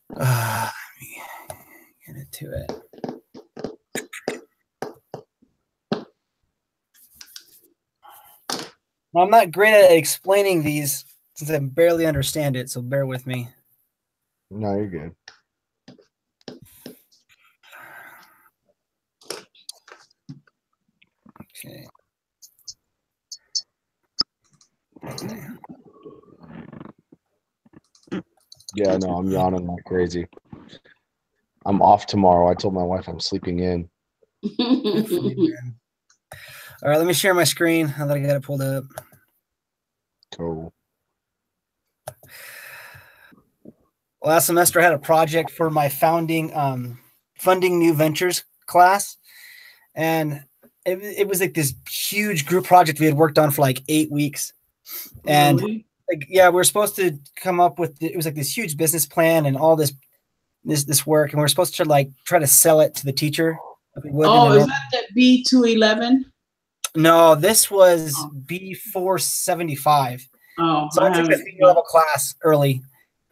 Let me get into it. Well, I'm not great at explaining these since I barely understand it, so bear with me. No, you're good. Okay. Yeah, no, I'm yawning like crazy. I'm off tomorrow. I told my wife I'm sleeping in. All right, let me share my screen now that I got it pulled up. Cool. Last semester, I had a project for my funding new ventures class, and it was like this huge group project we had worked on for like 8 weeks, and like we were supposed to come up with it was like this huge business plan and all this work, and we were supposed to like try to sell it to the teacher. Is that the B211? No, this was B475. Oh, so I took a senior level class early,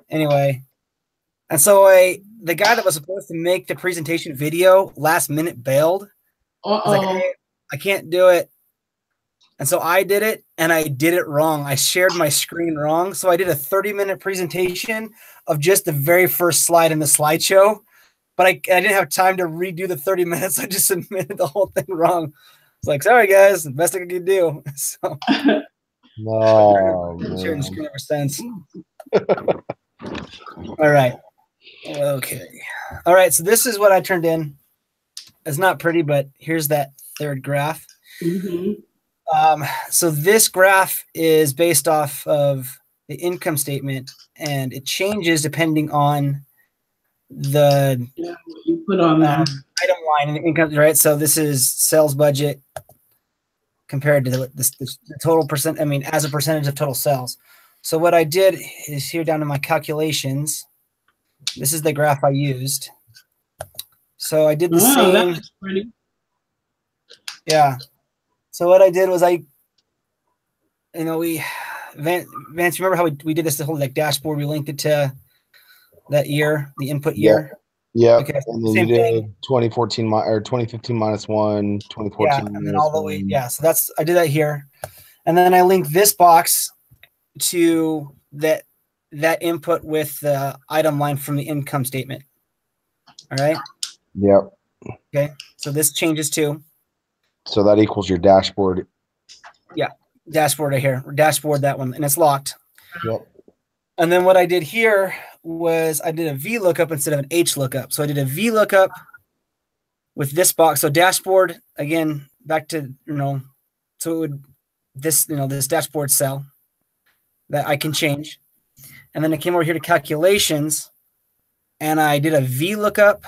anyway. And so the guy that was supposed to make the presentation video last minute bailed. I was like, hey, I can't do it. And so I did it, and I did it wrong. I shared my screen wrong. So I did a 30-minute presentation of just the very first slide in the slideshow. But I didn't have time to redo the 30 minutes. I just submitted the whole thing wrong. It's like, sorry, guys, the best I could do. So no, sharing the screen ever since. All right. Okay. All right. So this is what I turned in. It's not pretty, but here's that third graph. So this graph is based off of the income statement, and it changes depending on the you put on item line in the income, right? So this is sales budget compared to the total percent. I mean, as a percentage of total sales. So what I did is here down to my calculations. This is the graph I used. So I did the same. That's pretty. Yeah. So what I did was Vance, remember how we did this the whole like dashboard? We linked it to that year, the input year. Yeah. Okay. And then you did 2014 or 2015 minus 1, 2014. Yeah, and then all the way. Yeah. So I did that here, and then I linked this box to that input with the item line from the income statement. All right. Yep. Okay. So this changes too. So that equals your dashboard. Yeah. Dashboard right here. Dashboard, that one. And it's locked. Yep. And then what I did here was I did a VLOOKUP instead of an HLOOKUP. So I did a VLOOKUP with this box. So dashboard, again, back to, so it would, this dashboard cell that I can change. And then I came over here to calculations, and I did a VLOOKUP,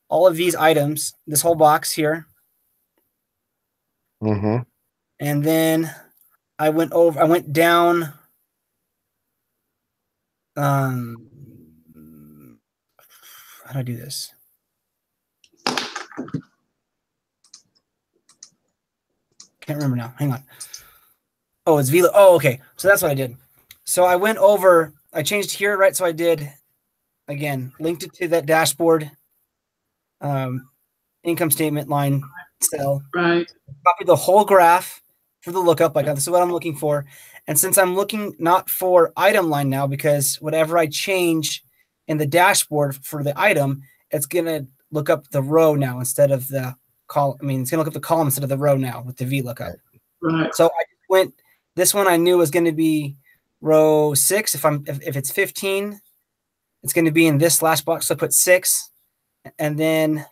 all of these items, this whole box here. And then I went down. How do I do this? Can't remember now. Hang on. Oh, it's VLOOKUP. Oh, okay. So that's what I did. So I went over, I changed here, right? So I did, again, linked it to that dashboard, income statement line cell. Right. Copied the whole graph for the lookup. Like, this is what I'm looking for. And since I'm looking not for item line now, because whatever I change in the dashboard for the item, it's going to look up the row now instead of the column. I mean, it's going to look up the column instead of the row now with the VLOOKUP. Right. So I went, this one I knew was going to be row 6. If it's 15, it's going to be in this last box. So I put 6, and then,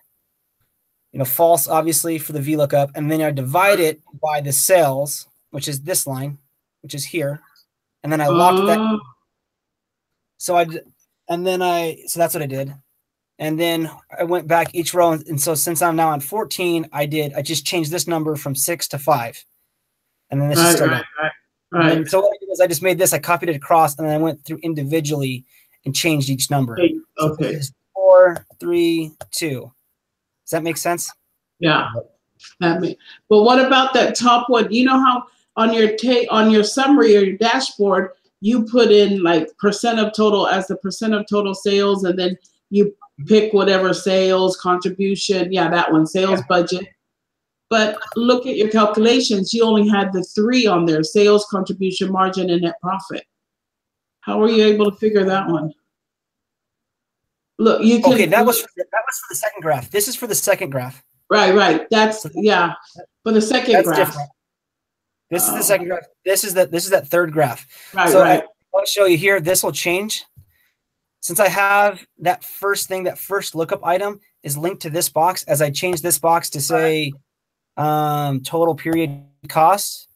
false, obviously, for the VLOOKUP. And then I divide it by the sales, which is this line, which is here. And then I locked that. So that's what I did. And then I went back each row. And so since I'm now on 14, I just changed this number from 6 to 5. And then this is started. Right. And so what I did was I just made this, I copied it across, and then I went through individually and changed each number. Okay. So 4, 3, 2. Does that make sense? Yeah. But what about that top one? You know how on your summary or your dashboard, you put in like percent of total as the percent of total sales, and then you pick whatever sales contribution. Yeah, that one, sales budget. But look at your calculations. You only had the 3 on there: sales, contribution margin, and net profit. How were you able to figure that one? Look, you can. Okay, that was for the second graph. This is for the second graph. Right. That's yeah. For the second graph. Different. This is the second graph. This is that third graph. Right. So I want to show you here. This will change. Since I have that first thing, that first lookup item is linked to this box. As I change this box to say total period cost,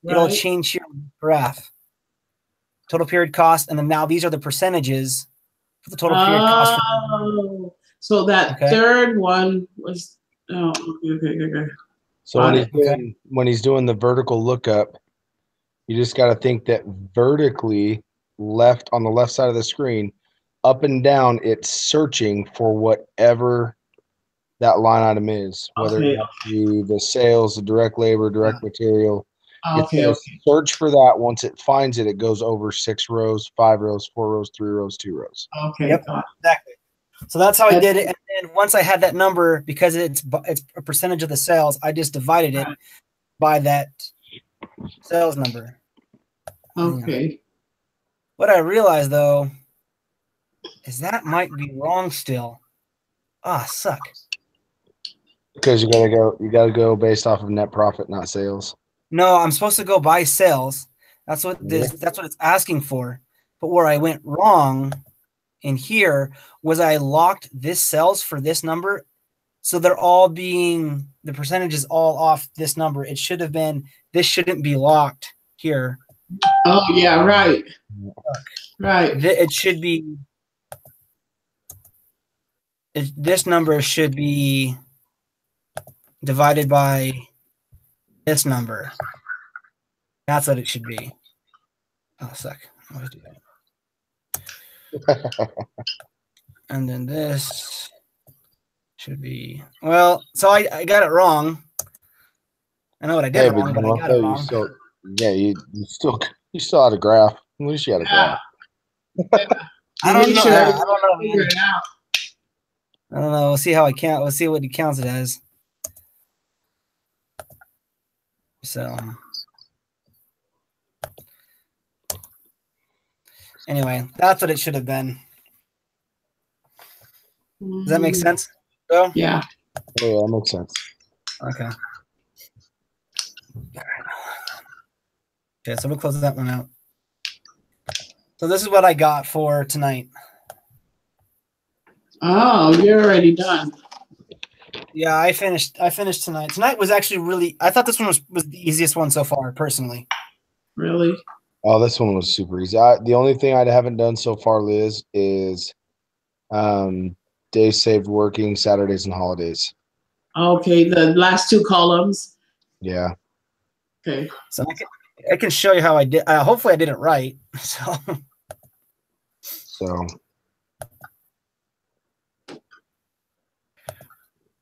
it'll change here on the graph. Total period cost, and then now these are the percentages for the total period cost. So that third one was okay. So when he's doing the vertical lookup, you just got to think that vertically left on the left side of the screen, up and down, it's searching for whatever that line item is, whether it be the sales, the direct labor, direct material. Search for that. Once it finds it, it goes over 6 rows, 5 rows, 4 rows, 3 rows, 2 rows. Okay. Yep, exactly. So that's how I did it. And then once I had that number, because it's a percentage of the sales, I just divided it by that sales number. Okay. What I realized though is that might be wrong still. Suck. Because you gotta go based off of net profit, not sales. No, I'm supposed to go by sales. That's what it's asking for. But where I went wrong in here was I locked this sales for this number. So they're all being, the percentage is all off this number. It should have been, this shouldn't be locked here. Oh yeah, right. Right. It should be, this number should be divided by this number. That's what it should be. Oh, suck. I always do that. And then this should be, well, so I got it wrong. I know what I did wrong, but I got it wrong. You still had a graph. At least you had a graph. I don't know. I don't know. Figure it out. I don't know. We'll see how I count. We'll see what he counts it as. So anyway, that's what it should have been. Does that make sense? So? Yeah. Yeah, that makes sense. Okay. Okay, so we'll close that one out. So this is what I got for tonight. Oh, you're already done. Yeah, I finished tonight. Tonight was actually really, I thought this one was the easiest one so far, personally. Really? Oh, this one was super easy. The only thing I haven't done so far, Liz, is days saved working, Saturdays and holidays. Okay, the last 2 columns. Yeah. Okay. So I can show you how I did. Hopefully I did it right. So.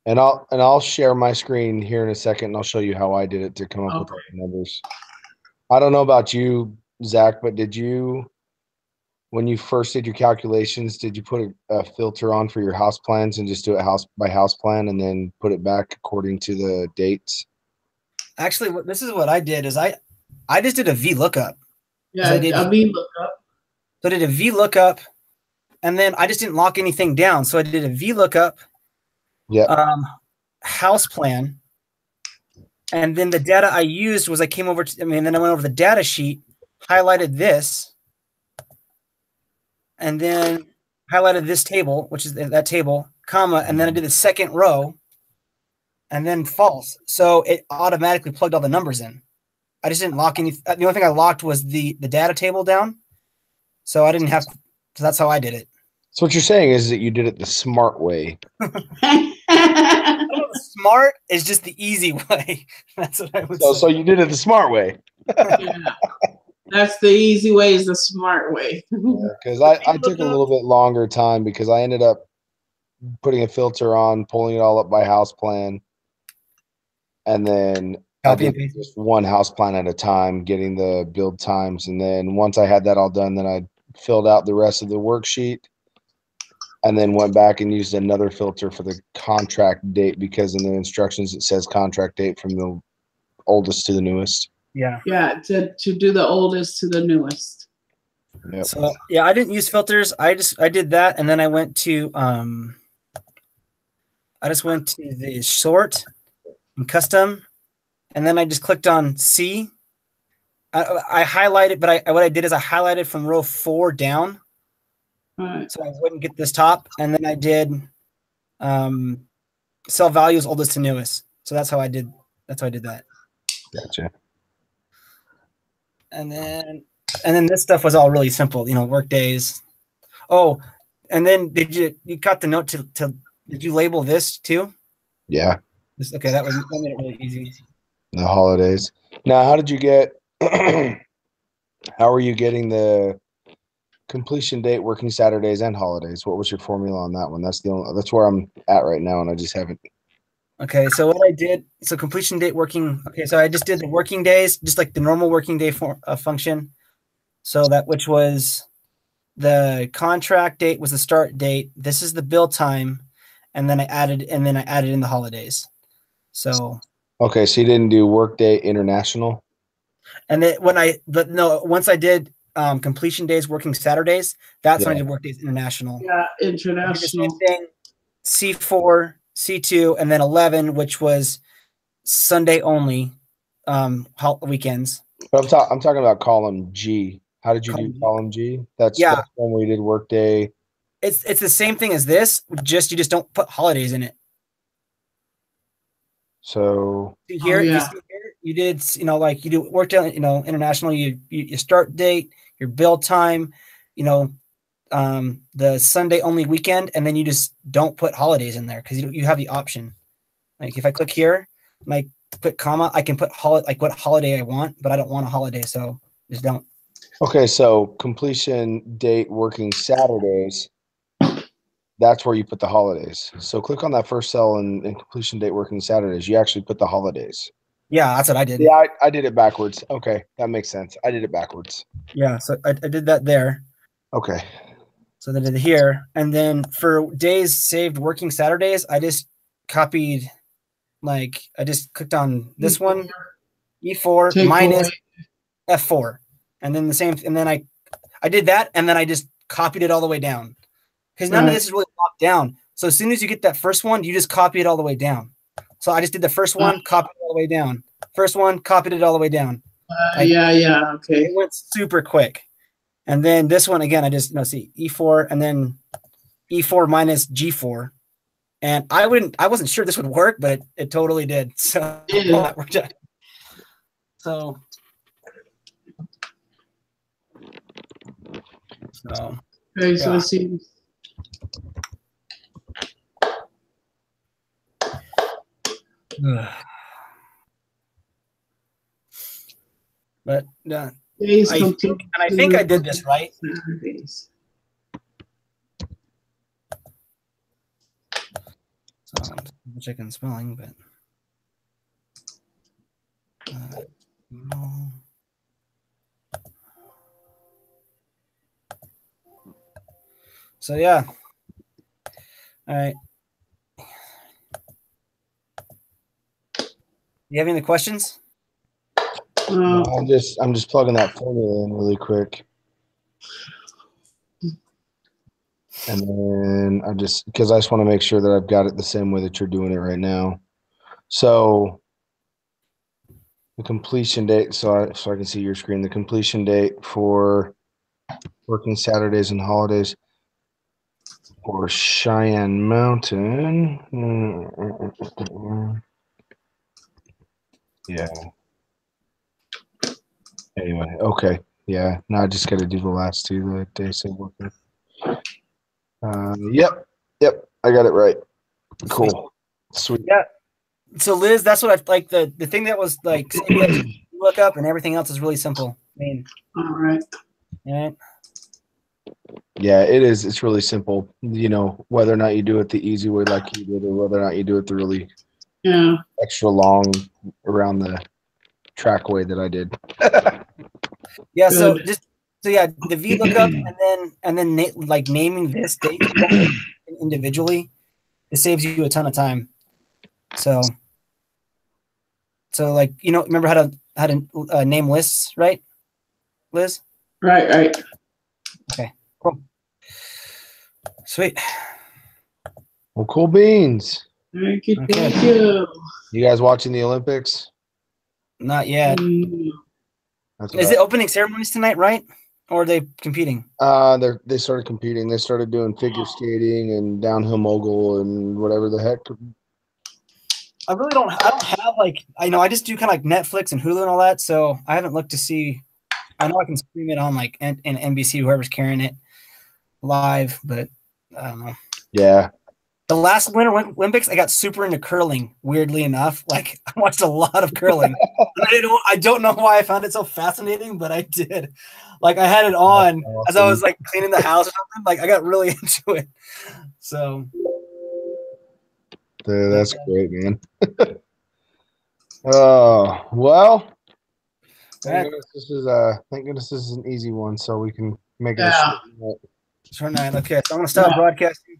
And I'll share my screen here in a second, and I'll show you how I did it to come up with the numbers. I don't know about you, Zach, but did you, when you first did your calculations, did you put a filter on for your house plans and just do it house by house plan and then put it back according to the dates? Actually, this is what I did is I just did a VLOOKUP. Yeah, a VLOOKUP. So I did a VLOOKUP, and then I just didn't lock anything down. So I did a VLOOKUP. Yeah. House plan. And then the data I used was I came over to, then I went over the data sheet, highlighted this, and then highlighted this table, which is that table, comma, and then I did the second row, and then false. So it automatically plugged all the numbers in. I just didn't lock any. The only thing I locked was the data table down. So I didn't have to, so that's how I did it. So what you're saying is that you did it the smart way. Smart is just the easy way. That's what I would say. So you did it the smart way. Yeah. That's the easy way is the smart way. Because I took a little bit longer time because I ended up putting a filter on, pulling it all up by house plan. And then Copy I and did paste. just one house plan at a time, getting the build times. And then once I had that all done, then I filled out the rest of the worksheet and then went back and used another filter for the contract date, because in the instructions it says contract date from the oldest to the newest. Yeah. Yeah, to do the oldest to the newest. Yep. So yeah, I didn't use filters. I did that, and then I went to the sort and custom, and then I just clicked on C. I highlighted, but what I did is I highlighted from row 4 down, Right. so I wouldn't get this top, and then I did sell values oldest to newest. So that's how I did that. Gotcha. And then this stuff was all really simple, work days. Oh, and then you got the note to did you label this too? Yeah. Okay, that made it really easy. The holidays. Now, how did you get, how are you getting the completion date, working Saturdays and holidays? What was your formula on that one? That's where I'm at right now, and I just haven't. Okay, so what I did, completion date working. Okay, so I just did the working days, just like the normal working day function. So which was the contract date was the start date. This is the bill time, and then I added in the holidays. So. Okay, so you didn't do Workday International. And then once I did completion days working Saturdays, that's when I did Workdays International. Yeah, international. Same thing, C4, C2, and then 11, which was Sunday only weekends. But I'm talking about column G. How did you do column G? That's when we did Workday. It's the same thing as this, you just don't put holidays in it. So here, you did, you do Workday, International, you start date, your build time, the Sunday only weekend, and then you just don't put holidays in there because you have the option. Like if I click here, like put comma, I can put what holiday I want, but I don't want a holiday, so just don't. Okay, so completion date working Saturdays. That's where you put the holidays. So click on that first cell in completion date working Saturdays. You actually put the holidays. Yeah, that's what I did. Yeah, I did it backwards. Okay, that makes sense. I did it backwards. Yeah, so I did that there. Okay. So I did it here. And then for days saved working Saturdays, I just copied, I just clicked on this one, E4 minus F4. And then and then I did that, and then I just copied it all the way down. Because none of this is really locked down. So as soon as you get that first one, you just copy it all the way down. So I just did the first one, copied it all the way down. First one, copied it all the way down. Okay. It went super quick. And then this one, again, I just, see E4 and then E4 minus G4. And I wasn't sure this would work, but it totally did. So that worked out. So okay, so let's see. But I think I did this right. So I'm checking spelling, but no. So yeah. All right. You have any questions? I'm just plugging that formula in really quick. And then because I just want to make sure that I've got it the same way that you're doing it right now. So the completion date, so I can see your screen, the completion date for working Saturdays and holidays for Cheyenne Mountain. Yeah. Anyway, okay. Yeah. Now I just got to do the last two, the days of working. Yep. I got it right. Cool. Sweet. Yeah. So Liz, that's what I like. The thing that was like look up and everything else is really simple. I mean, all right. Yeah. Yeah, it is. It's really simple. Whether or not you do it the easy way like you did, or whether or not you do it the really extra long around the trackway that I did. Yeah. So Good. yeah, the VLOOKUP and then like naming this date individually, it saves you a ton of time. So like, you know, remember how to name lists, right, Liz? Right. Okay, cool. Sweet. Well, cool beans. Thank you. Okay. Thank you. You guys watching the Olympics? Not yet. That's Is it opening ceremonies tonight, right? Or are they competing? They started competing. They started doing figure skating and downhill mogul and whatever the heck. I don't have like, I know I just do kind of like Netflix and Hulu and all that, so I haven't looked to see. I know I can stream it on like in NBC, whoever's carrying it live, but I don't know. Yeah. The last Winter Olympics, I got super into curling. Weirdly enough, like I watched a lot of curling. I don't know why I found it so fascinating, but I did. Like I had it on as I was like cleaning the house or something. Like I got really into it. So that's great, man. Oh well. Thank goodness this is an easy one, so we can make it a Yeah. short night. short night. Okay, so I'm gonna stop broadcasting.